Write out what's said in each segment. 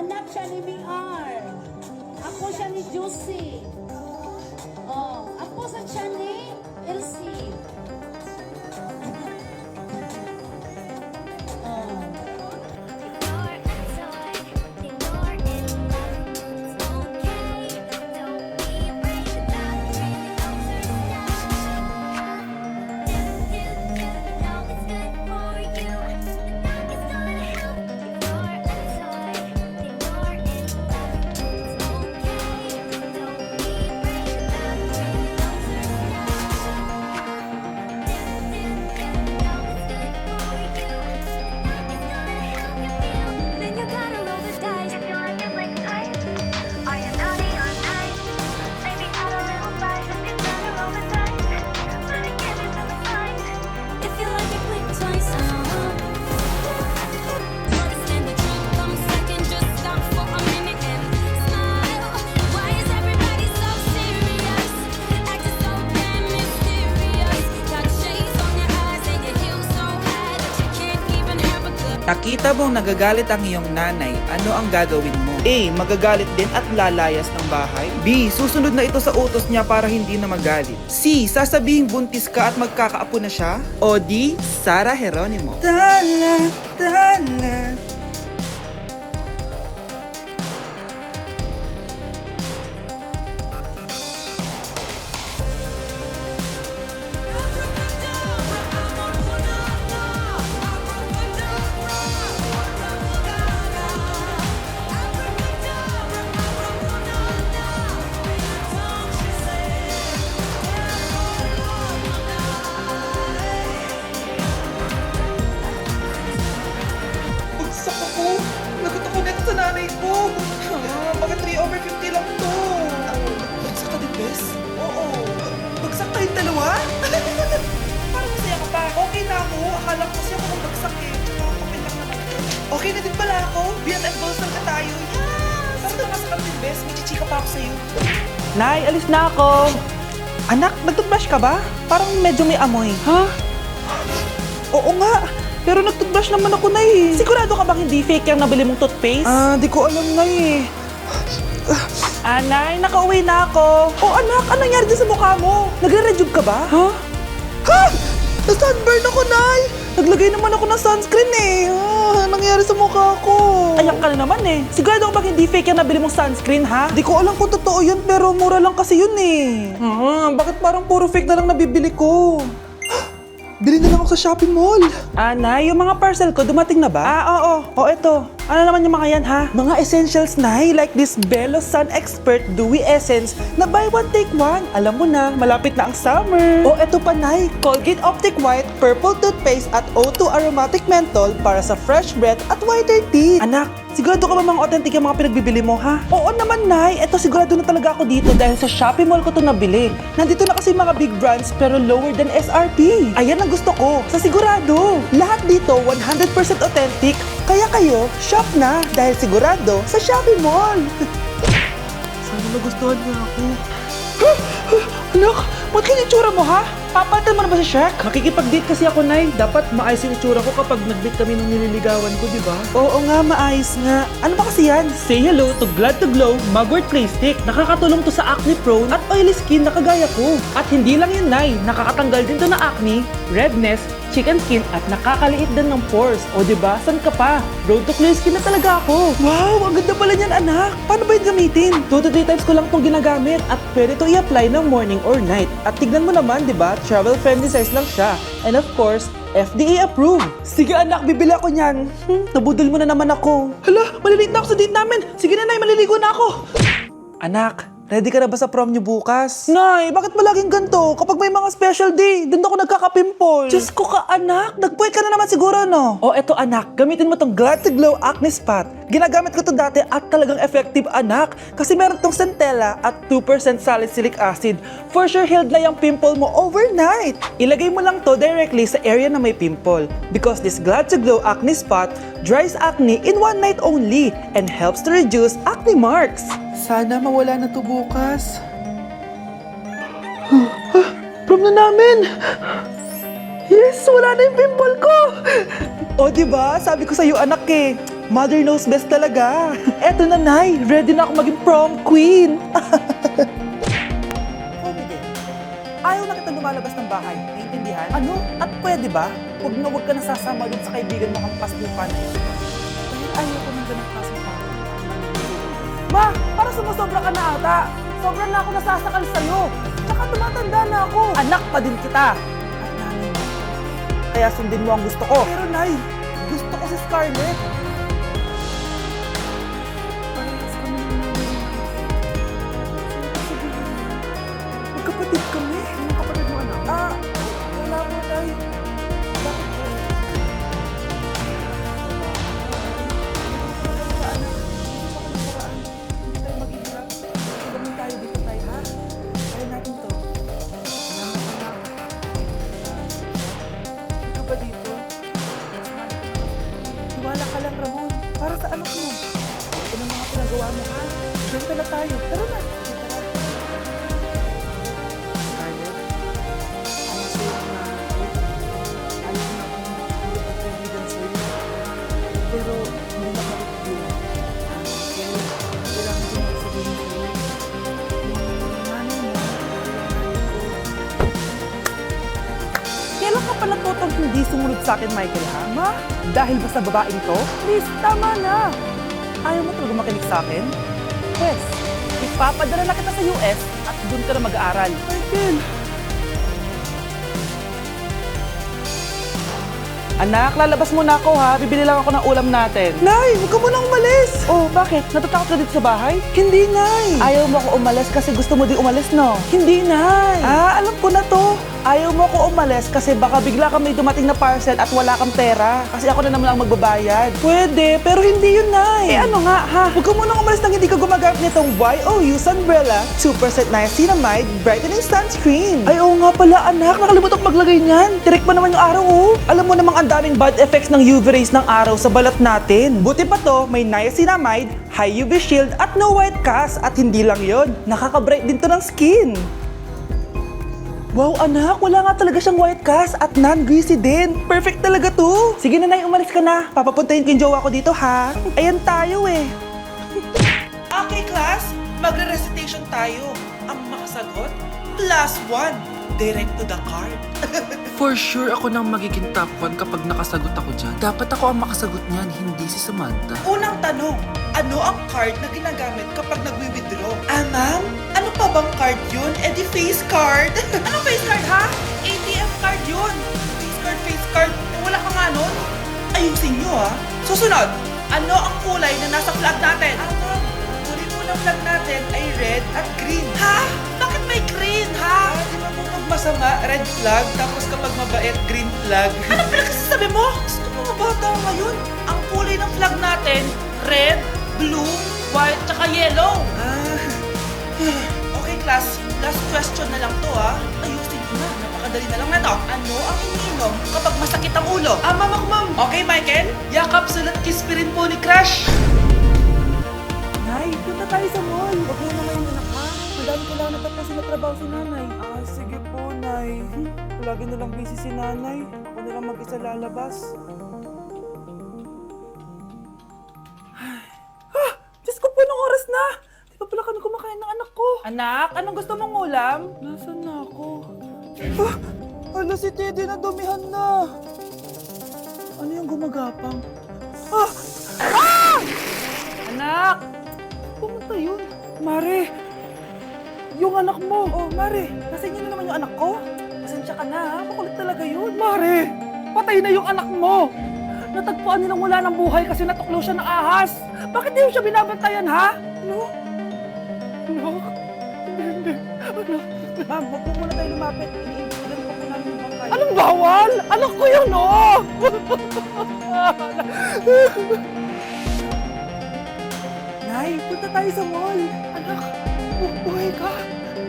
Anak siya ni Miar. Ako siya ni Juicy. Oh, ako siya ni Elsie. Oh. Nakita mong nagagalit ang iyong nanay, ano ang gagawin mo? A. Magagalit din at lalayas ng bahay. B. Susunod na ito sa utos niya para hindi na magalit. C. Sasabihing buntis ka at magkakaapo na siya. O D. Sara Geronimo. Tala, tala. Bagsak ako! Lagot ako neto sa nanay ko! Bakit 3/50 lang to? Bagsak ka din, Bes? Oo. Bagsak tayong dalawa? Parang masaya ka pa. Okay na ako. Akala ko kasi ako nang bagsak eh. Tsaka kapit lang naman ko. Okay na din pala ako. BFF goals lang na tayo. Yes! Parang nakasakal din, Bes. May chichika pa ako sa'yo. Nay, alis na ako. Anak, nag-toothbrush ka ba? Parang medyo may amoy. Ha? Oo nga. Pero nag-toothbrush naman ako na eh. Sigurado ka bang hindi fake yung nabili mong toothpaste? Di ko alam na eh. Anay, nakauwi na ako. Oh anak, anong nangyari dyan sa mukha mo? Nagre-rejuve ka ba? Ha? Ha? Na-sunburn ako, Nay! Naglagay naman ako ng sunscreen eh. Nangyari sa mukha ko. Ayak ka na naman eh. Sigurado ka bang hindi fake yung nabili mong sunscreen, ha? Di ko alam kung totoo yun, pero mura lang kasi yun eh. Bakit parang puro fake na lang nabibili ko? Bili na lang ako sa shopping mall. Nay, yung mga parcel ko, dumating na ba? Oo. O, eto. Ano naman yung mga yan, ha? Mga essentials, Nay, like this Belo Sun Expert Dewy Essence na buy one, take one. Alam mo na, malapit na ang summer. O, eto pa, Nay. Colgate Optic White, Purple Toothpaste at O2 Aromatic Menthol para sa fresh breath at whiter teeth. Anak, sigurado ka ba mga authentic yung mga pinagbibili mo, ha? Oo naman, Nay. Eto, sigurado na talaga ako dito dahil sa Shopee Mall ko to nabili. Nandito na kasi mga big brands pero lower than SRP. Ayan ang gusto ko. Sa sigurado. Lahat dito 100% authentic. Kaya kayo, shop na dahil sigurado sa Shopee Mall. Sana magustuhan niya ako. Anak, ba't kaya itsura mo, ha? Papalitan mo na ba si Shrek? Makikipag-date kasi ako, Nay. Dapat maayos yung itsura ko kapag nag-date kami nung nililigawan ko, di ba? Oo nga, maayos nga. Ano ba kasi yan? Say hello to Glad to Glow Mugwort Clay Stick. Nakakatulong to sa acne-prone at oily skin na kagaya ko. At hindi lang yun, Nay. Nakakatanggal din to na acne, redness, chicken skin at nakakaliit din ng pores. O diba, san ka pa? Road to clear skin na talaga ako. Wow, ang ganda pala niyan, anak. Paano ba yun gamitin? 2 to 3 times ko lang itong ginagamit at pwede to i-apply ng morning or night. At tignan mo naman, diba, travel friendly size lang siya. And of course, FDA approved. Sige anak, bibili ako niyan. Nabudol mo na naman ako. Hala, malilate na ako sa date namin. Sige na, Nay, maliligo na ako. Anak, ready ka na ba sa prom niyo bukas? Nay, bakit palaging ganito? Kapag may mga special day, doon ako nagkaka-pimple. Diyos ko ka, anak. Nagpuwit ka na naman siguro, no? O, eto anak. Gamitin mo tong Glad to Glow Acne Spot. Ginagamit ko to dati at talagang effective, anak. Kasi meron tong centella at 2% salicylic acid. For sure, healed na yung pimple mo overnight. Ilagay mo lang to directly sa area na may pimple. Because this Glad to Glow Acne Spot dries acne in one night only and helps to reduce acne marks. Sana mawala na to bukas. Prom na namin! Yes! Wala na yung pimple ko! O diba? Sabi ko sa'yo anak eh. Mother knows best talaga. Eto na, Nay. Ready na ako maging prom queen. Kobe din. Ayaw na kita lumalabas ng bahay. Naiintindihan? Ano? At pwede ba? Huwag na huwag ka nasasama dun sa kaibigan mo kang paslupa na yun. Dahil ayaw ko ng ganang klaseng tao. Ma! Para sumusobra ka na ata. Sobra na ako nasasakal sa'yo. Tsaka tumatanda na ako. Anak pa din kita. At nanay mo. Kaya sundin mo ang gusto ko. Pero Nay, gusto ko si Scarlett. Parehas kami ng nanay mo. Magkapatid kami. Anong kapatid mo, anak? Wala po, Tay. Bakit po? Hindi tayo mag-ihirap. Ilamin tayo dito, Tay, ha? Kaya natin to. Ikaw ba dito? Tiwala ka lang, Ramon. Para sa anak mo. Ito na mga pinagawa mo, ha? Diyan pala tayo. Tara na. Tara. Scarlett, ano sa'yo na ayaw na akong magpapagkaibigan sa'yo. Pero hindi na kalit yun. Kaya kailangan ko na sabihin sa'yo. Yung nanay mo, kailan ka pa natutong hindi sumunod sa akin, Michael, ha? Ma, dahil ba sa babaeng to? Please, tama na. Ayaw mo talaga makinig sa akin? Yes, ipapadala na kita sa US at doon ka na mag-aaral. Michael! Anak, lalabas muna ako ha. Bibili lang ako ng ulam natin. Nay, huwag ka munang umalis! Oh, bakit? Natatakot ka dito sa bahay? Hindi, Nay! Ayaw mo ako umalis kasi gusto mo di umalis, no? Hindi, Nay! Alam ko na to. Ayaw mo ako umalis kasi baka bigla ka may dumating na parcel at wala kang pera. Kasi ako na naman ang magbabayad. Pwede, pero hindi yun, Nay. Ano nga, ha? Huwag ka munang umalis nang hindi ka gumagamit nitong YOU Sunbrella 2% Niacinamide Brightening Sunscreen. Ay, oo nga pala, anak. Nakalimutan ko maglagay niyan. Tirik pa naman yung araw, oh. Alam mo namang ang daming bad effects ng UV rays ng araw sa balat natin. Buti pa to, may niacinamide, high UV shield, at no white cast. At hindi lang yon, nakaka-bright din to ng skin. Wow, anak, wala nga talaga siyang white cast at non-greasy din. Perfect talaga to. Sige na, Nay, umalis ka na. Papapuntahin ko yung jowa ko dito, ha? Ayan tayo, eh. Okay, class. Magre-recitation tayo. Ang makasagot, +1. Direct to the card. For sure ako nang magiging top 1 kapag nakasagot ako dyan. Dapat ako ang makasagot niyan, hindi si Samantha. Unang tanong, ano ang card na ginagamit kapag nagwi-withdraw? Ma'am? Ano pa bang card yun? Eh di face card. Anong face card, ha? ATM card yun. Face card. Eh, wala ka nga nun? Ayusin nyo, ha? Susunod, ano ang kulay na nasa flag natin? Ma'am, kulay po ng flag natin ay red at green. Ha? Bakit may green, ha? Di ba po pag masama, red flag, tapos kapag mabait, green flag? Ano pinagsasabi mo? Gusto mo mga bata ngayon? Ang kulay ng flag natin, red, blue, white, tsaka yellow. Okay, class. Last question na lang to, ha? Ayusin ko na. Napakadali na lang na to. Ano ang iniinom kapag masakit ang ulo? Ma'am ako, ma'am. Okay, Michael? Yakap, sulat, kiss pa rin po ni Crush. Nay, punta tayo sa mall. Huwag mo na ngayon, anak, ha? Madami ko lang natapasin na trabaho si nanay. Sige po, Nay. Lagi na lang busy si nanay. Ako na lang mag-isa lalabas. Diyos ko po, anong oras na? Di pa pala kami kumakain ng anak ko. Anak, anong gusto mong ulam? Nasaan na ako? Hala, si Teddy na dumihan na. Ano yung gumagapang? Anak! Pumunta yun. Mare! Yung anak mo! Oh, Mare! Nasa inyo na naman yung anak ko? Pasensya ka na, ha? Makulit talaga yun. Mare! Patay na yung anak mo! Natagpuan nilang wala ng buhay kasi natuklo siya ng ahas. Bakit di mo siya binabantayan, ha? Ano? Anak? Hindi. Anak? Ma'am, huwag po muna tayo lumapit. Iniibigan po po namin yung bangkay. Anong bawal? Anak ko yun, oh! Nay, punta tayo sa mall. Anak, buhay ka.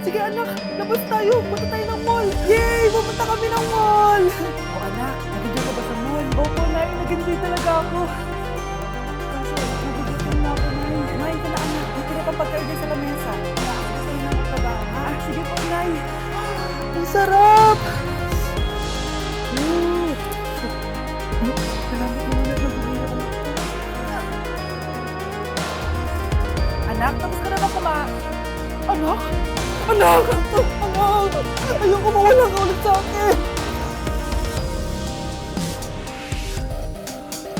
Sige, anak, labas tayo. Punta tayo ng mall. Yay! Pupunta kami ng mall. O anak, nag-enjoy ka ba sa mall? Opo, Nay, nag-enjoy talaga ako. Kaso, nagugutom na ako, Nay. Kumain ka na, anak. Hindi na pang pagkain sa lamesa. Nakakita sa'yo na magtrabaho, ha? Sige po, Nay. Ang sarap! Salamat mo na, nagbibigay ako. Anak, tapos ka na ba kumain? Anak? Anak! Anak! Ayoko mawala ka ulit sa akin!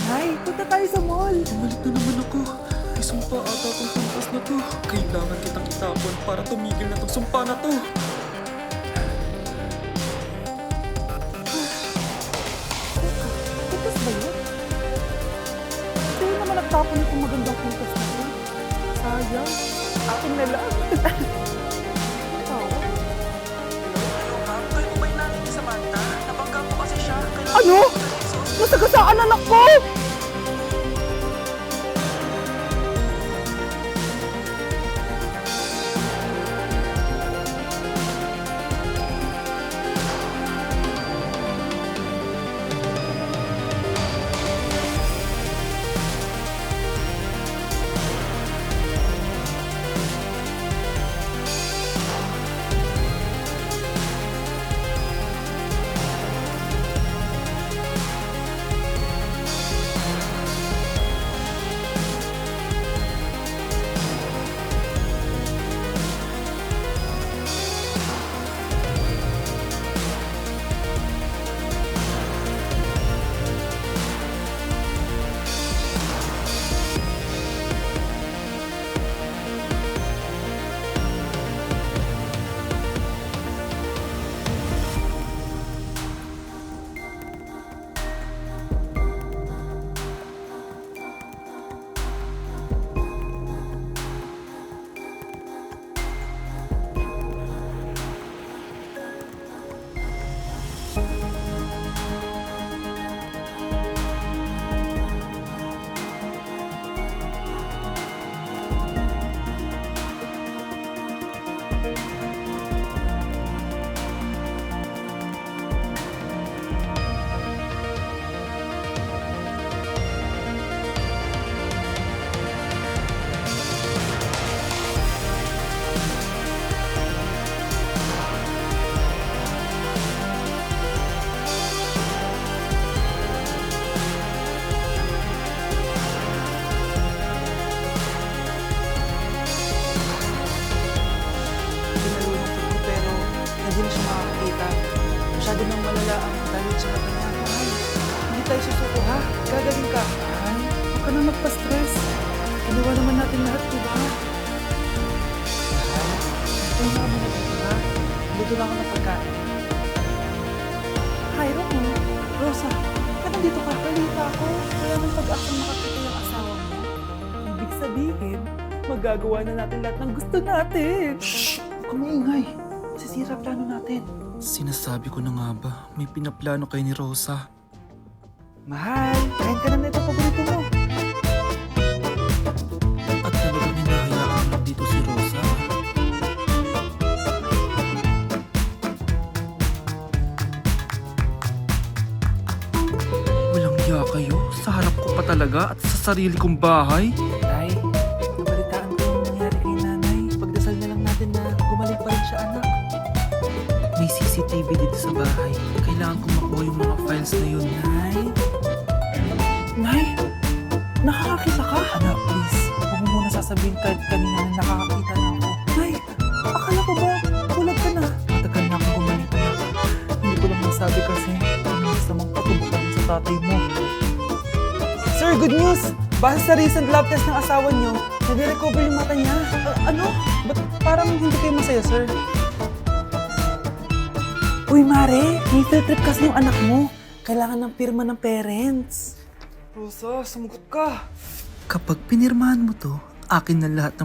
Nay, punta tayo sa mall. Bumalik na naman ako. May sumpa ata tong pampas na to. Kailangan kitang itapon para tumigil na tong sumpa na to. Putas ba yun? Hindi naman nagtapon itong magandang putas na yun. Sayang. Akin na lang. Hello ma'am, kayo po ba yung nanay ni Samantha? Nabangga po kasi siya. Ano? Nasagasaan anak ko! Hindi na siya makakakita. Masyado nang malala ang damage sa kanya. Mahal, hindi tayo susuko ha. Gagaling ka. Mahal, huwag ka na magpa-stress. Ginawa naman natin lahat, diba? Mahal, ito na kami na dito ha. Dito lang ako ng pagkain. Hi, Rosa, ba't nandito ka? Balita ako. Wala nang pag-aksang makakita yung asawa mo. Ibig sabihin, magagawa na natin lahat ng gusto natin. Shhh! Huwag kang maingay. Masisira plano natin. Sinasabi ko na nga ba, may pinaplano kayo ni Rosa. Mahal, kain ka na nito paborito mo. At talagang hinahayaan mo lang dito si Rosa. Walang hiya kayo, sa harap ko pa talaga at sa sarili kong bahay. Tay, nabalitaan ko yung nangyari kay nanay. Pagdasal na lang natin na gumaling pa rin siya, anak. May CCTV dito sa bahay. Kailangan kong makuha yung mga files na yun. Nay? Nay? Nakakakita ka? Anak, please. Huwag mo muna sasabihin kahit kanina na nakakakita na ako. Nay, akala ko ba bulag ka na? Matagal na akong gumaling ka na. Hindi ko lang masabi kasi gusto mong patubukan sa tatay mo. Sir, good news! Base sa recent lab test ng asawa niyo, nag-recover yung mata niya. Ano? Ba't parang hindi kayo masaya, sir? Uy, Mare, may field trip kasi yung anak mo. Kailangan ng pirma ng parents. Rosa, sumugot ka. Kapag pinirmahan mo to, akin na lahat ng